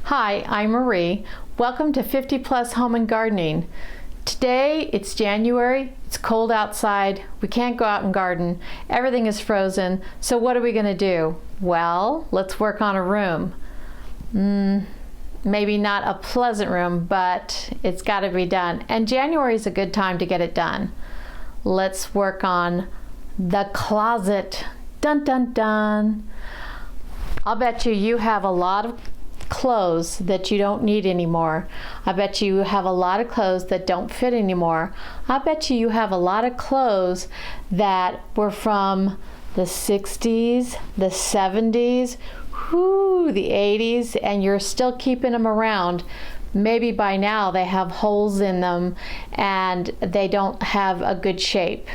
Hi, I'm Marie. Welcome to 50 Plus Home and Gardening. Today it's January, it's cold outside, we can't go out and garden, everything is frozen, so what are we going to do? Well, let's work on a room. Maybe not a pleasant room, but it's got to be done. And January is a good time to get it done. Let's work on the closet. Dun dun dun. I'll bet you have a lot of clothes that you don't need anymore. I bet you have a lot of clothes that don't fit anymore. I bet you have a lot of clothes that were from the 60s, the 70s, the 80s, and you're still keeping them around. Maybe by now they have holes in them and they don't have a good shape.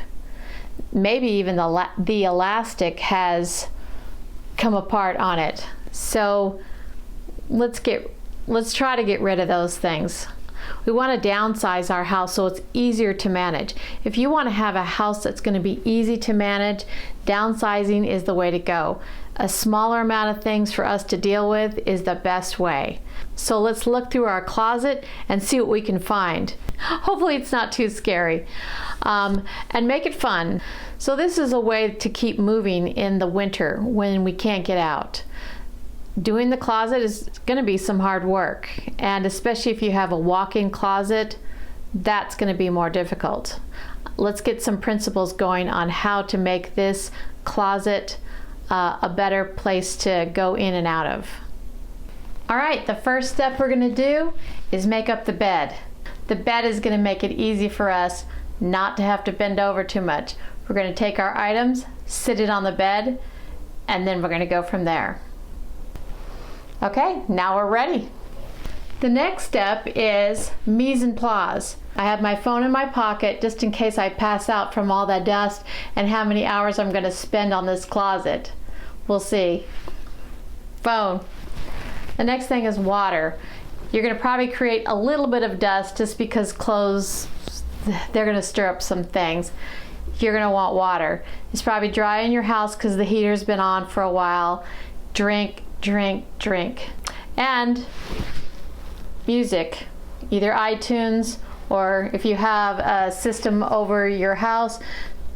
Maybe even the elastic has come apart on it. So let's try to get rid of those things. We want to downsize our house so it's easier to manage. If you want to have a house that's going to be easy to manage, downsizing is the way to go. A smaller amount of things for us to deal with is the best way. So let's look through our closet and see what we can find. Hopefully it's not too scary. And make it fun. So this is a way to keep moving in the winter when we can't get out. Doing the closet is going to be some hard work, and especially if you have a walk-in closet, that's going to be more difficult. Let's get some principles going on how to make this closet a better place to go in and out of. All right, the first step we're going to do is make up the bed. The bed is going to make it easy for us not to have to bend over too much. We're going to take our items, sit it on the bed, and then we're going to go from there. Okay, now we're ready. The next step is mise en place. I have my phone in my pocket just in case I pass out from all that dust and how many hours I'm going to spend on this closet. We'll see. Phone. The next thing is water. You're going to probably create a little bit of dust just because clothes, they're going to stir up some things. You're going to want water. It's probably dry in your house because the heater's been on for a while. Drink. And music, either iTunes, or if you have a system over your house,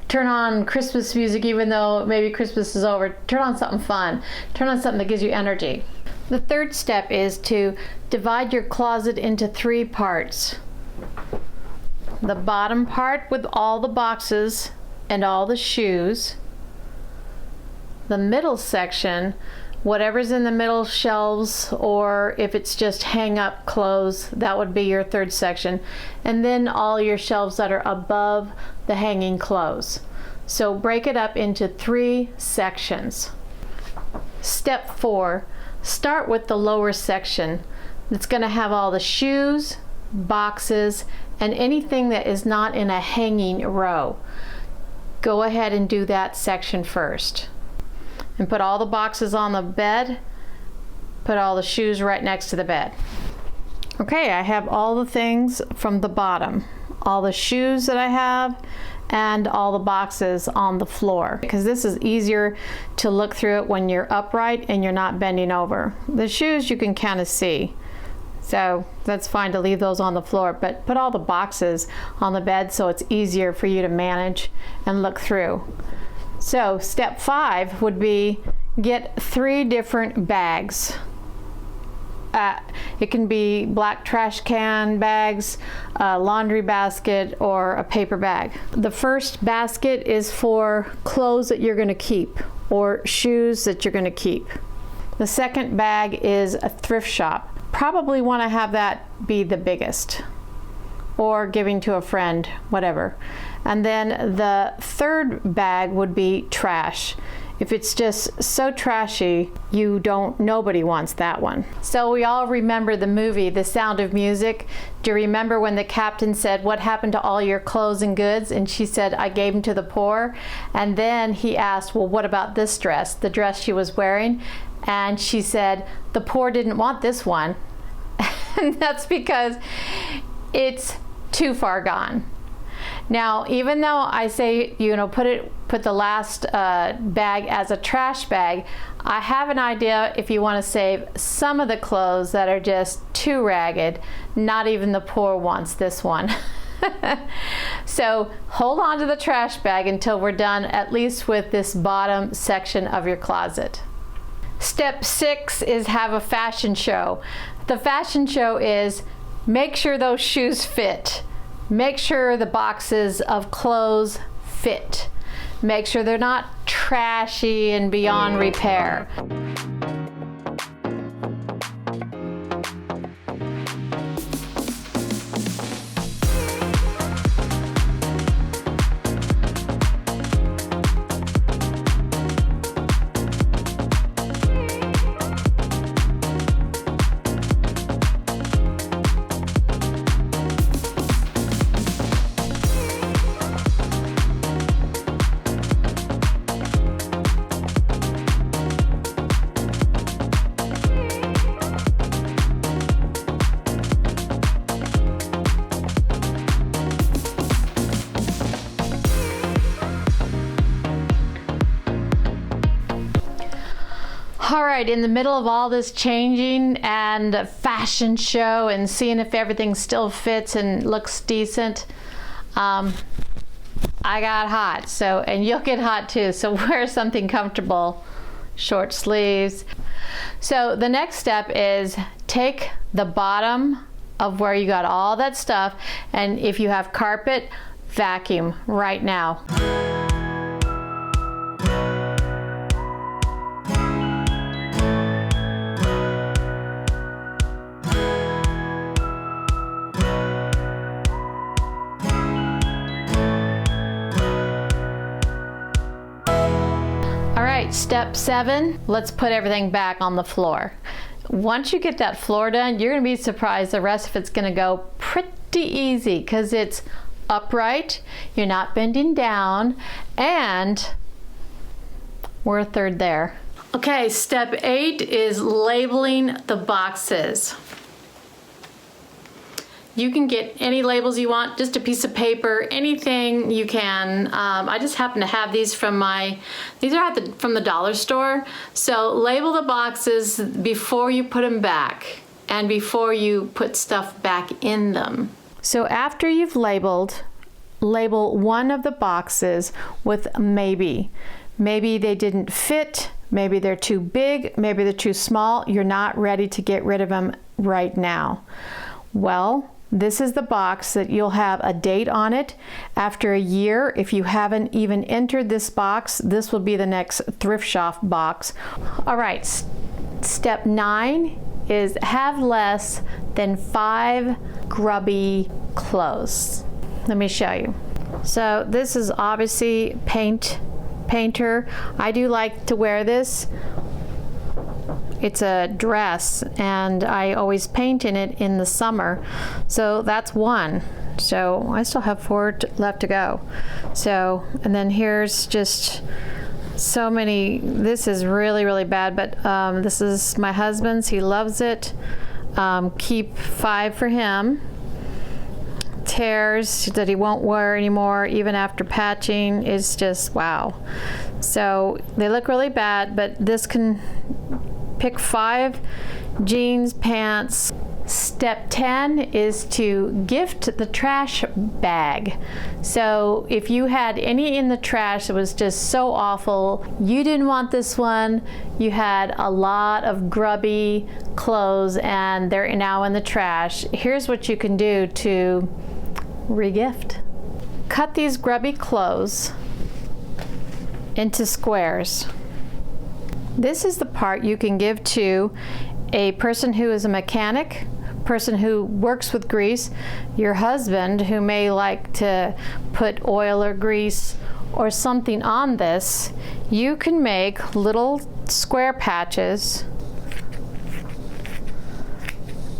turn on Christmas music. Even though maybe Christmas is over, turn on something fun. Turn on something that gives you energy. The third step is to divide your closet into 3 parts. The bottom part with all the boxes and all the shoes. The middle section, whatever's in the middle shelves, or if it's just hang up clothes, that would be your third section. And then all your shelves that are above the hanging clothes. So break it up into 3 sections. Step 4, start with the lower section. It's going to have all the shoes, boxes, and anything that is not in a hanging row. Go ahead and do that section first. And put all the boxes on the bed, put all the shoes right next to the bed. Okay, I have all the things from the bottom, all the shoes that I have, and all the boxes on the floor, because this is easier to look through it when you're upright and you're not bending over. The shoes you can kind of see, so that's fine to leave those on the floor, but put all the boxes on the bed so it's easier for you to manage and look through. So step 5 would be get 3 different bags. It can be black trash can bags, a laundry basket, or a paper bag. The first basket is for clothes that you're going to keep or shoes that you're going to keep. The second bag is a thrift shop. Probably want to have that be the biggest, or giving to a friend, whatever. And then the third bag would be trash. If it's just so trashy, nobody wants that one. So we all remember the movie, The Sound of Music. Do you remember when the captain said, "What happened to all your clothes and goods?" And she said, "I gave them to the poor." And then he asked, "Well, what about this dress?" The dress she was wearing. And she said, "The poor didn't want this one." And that's because it's too far gone. Now, even though I say, put the last bag as a trash bag, I have an idea if you want to save some of the clothes that are just too ragged, not even the poor ones, this one. So hold on to the trash bag until we're done, at least with this bottom section of your closet. Step 6 is have a fashion show. The fashion show is make sure those shoes fit. Make sure the boxes of clothes fit. Make sure they're not trashy and beyond repair. All right, in the middle of all this changing and fashion show and seeing if everything still fits and looks decent, I got hot. So, and you'll get hot too. So wear something comfortable, short sleeves. So the next step is take the bottom of where you got all that stuff, and if you have carpet, vacuum right now. Step 7, let's put everything back on the floor. Once you get that floor done, you're going to be surprised the rest of it's going to go pretty easy because it's upright, you're not bending down, and we're a third there. Okay, step 8 is labeling the boxes. You can get any labels you want, just a piece of paper, anything you can. I just happen to have these from from the dollar store. So label the boxes before you put them back and before you put stuff back in them. So after you've labeled, label one of the boxes with maybe. Maybe they didn't fit, maybe they're too big, maybe they're too small. You're not ready to get rid of them right now. Well, this is the box that you'll have a date on it. After a year, if you haven't even entered this box, this will be the next thrift shop box. All right, step 9 is have less than 5 grubby clothes. Let me show you. So this is obviously painter. I do like to wear this. It's a dress and I always paint in it in the summer. So that's one. So I still have 4 left to go. So, and then here's just so many. This is really, really bad, but this is my husband's. He loves it. Keep 5 for him. Tears that he won't wear anymore, even after patching, is just wow. So they look really bad, but this can pick 5 jeans, pants. Step 10 is to gift the trash bag. So if you had any in the trash that was just so awful, you didn't want this one, you had a lot of grubby clothes and they're now in the trash, here's what you can do to regift. Cut these grubby clothes into squares. This is the part you can give to a person who is a mechanic, person who works with grease, your husband who may like to put oil or grease or something on this. You can make little square patches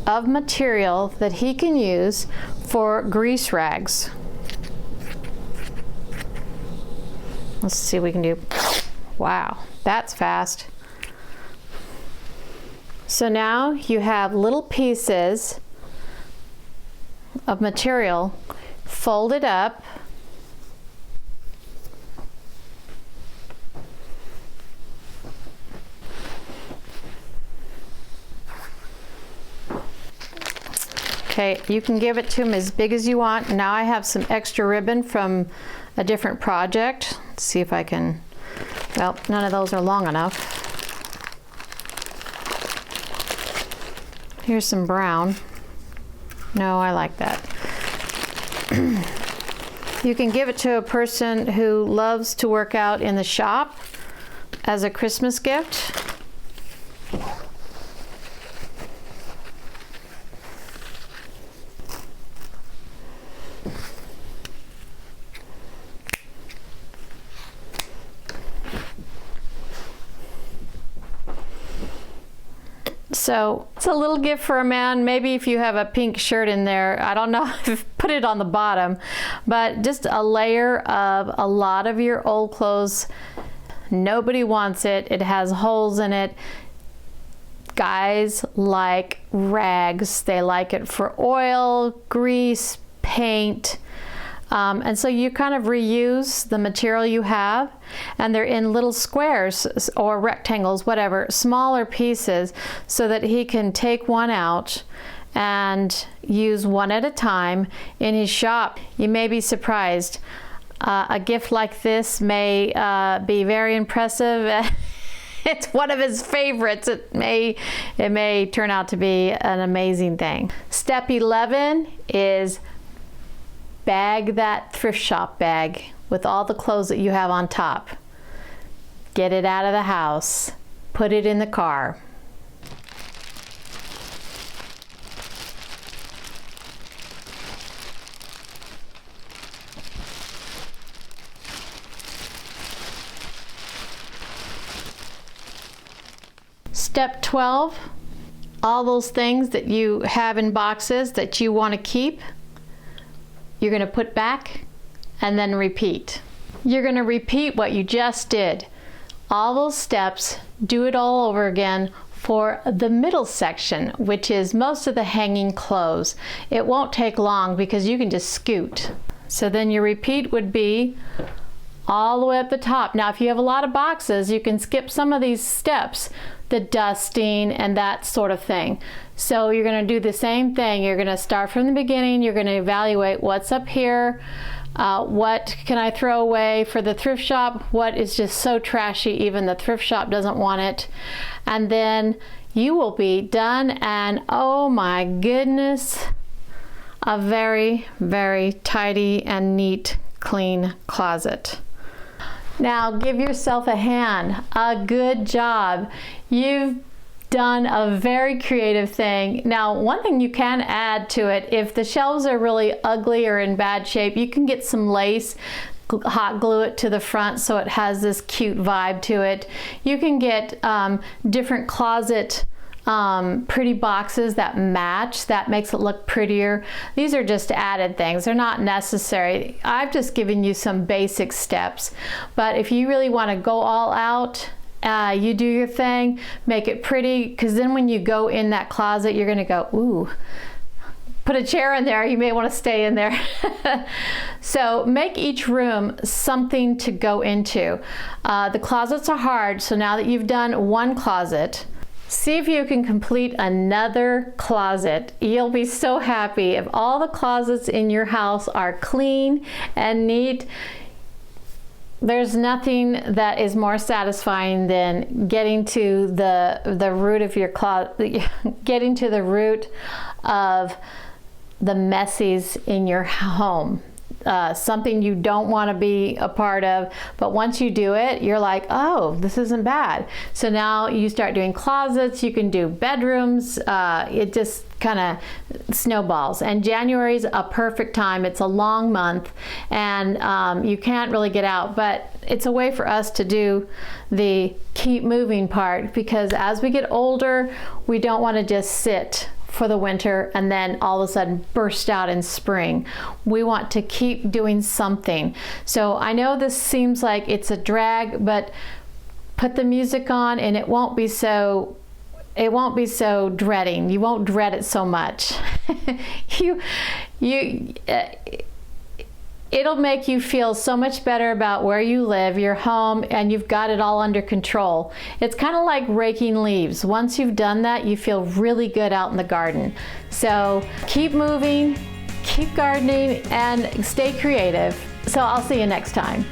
of material that he can use for grease rags. Let's see what we can do. Wow, that's fast. So now you have little pieces of material folded up. Okay, you can give it to him as big as you want. Now I have some extra ribbon from a different project. Let's see if I can, well, none of those are long enough. Here's some brown. No, I like that. You can give it to a person who loves to work out in the shop as a Christmas gift. So it's a little gift for a man. Maybe if you have a pink shirt in there, I don't know if put it on the bottom, but just a layer of a lot of your old clothes. Nobody wants it. It has holes in it. Guys like rags. They like it for oil, grease, paint. And so you kind of reuse the material you have, and they're in little squares or rectangles, whatever, smaller pieces, so that he can take one out and use one at a time in his shop. You may be surprised. A gift like this may be very impressive. It's one of his favorites. It may turn out to be an amazing thing. Step 11 is bag that thrift shop bag with all the clothes that you have on top. Get it out of the house. Put it in the car. Step 12, all those things that you have in boxes that you want to keep, you're going to put back and then repeat. You're going to repeat what you just did. All those steps, do it all over again for the middle section, which is most of the hanging clothes. It won't take long because you can just scoot. So then your repeat would be all the way up the top. Now if you have a lot of boxes, you can skip some of these steps, the dusting and that sort of thing. So you're going to do the same thing. You're going to start from the beginning. You're going to evaluate what's up here, what can I throw away for the thrift shop, what is just so trashy even the thrift shop doesn't want it, and then you will be done, and oh my goodness, a very, very tidy and neat, clean closet. Now give yourself a hand. A good job. You've done a very creative thing. Now, one thing you can add to it, if the shelves are really ugly or in bad shape, you can get some lace, hot glue it to the front so it has this cute vibe to it. You can get different closet pretty boxes that match. That makes it look prettier. These are just added things. They're not necessary. I've just given you some basic steps. But if you really want to go all out, you do your thing, make it pretty, because then when you go in that closet, you're going to go, ooh, put a chair in there, you may want to stay in there. So make each room something to go into. The closets are hard, so now that you've done one closet, see if you can complete another closet. You'll be so happy if all the closets in your house are clean and neat. There's nothing that is more satisfying than getting to the root of your closet, getting to the root of the messies in your home. Something you don't want to be a part of, but once you do it, you're like, oh, this isn't bad. So now you start doing closets, you can do bedrooms, it just kind of snowballs. And January is a perfect time. It's a long month, and you can't really get out, but it's a way for us to do the keep moving part, because as we get older, we don't want to just sit for the winter and then all of a sudden burst out in spring. We want to keep doing something. So I know this seems like it's a drag, but put the music on and it won't be so dreading. You won't dread it so much. It'll make you feel so much better about where you live, your home, and you've got it all under control. It's kind of like raking leaves. Once you've done that, you feel really good out in the garden. So keep moving, keep gardening, and stay creative. So I'll see you next time.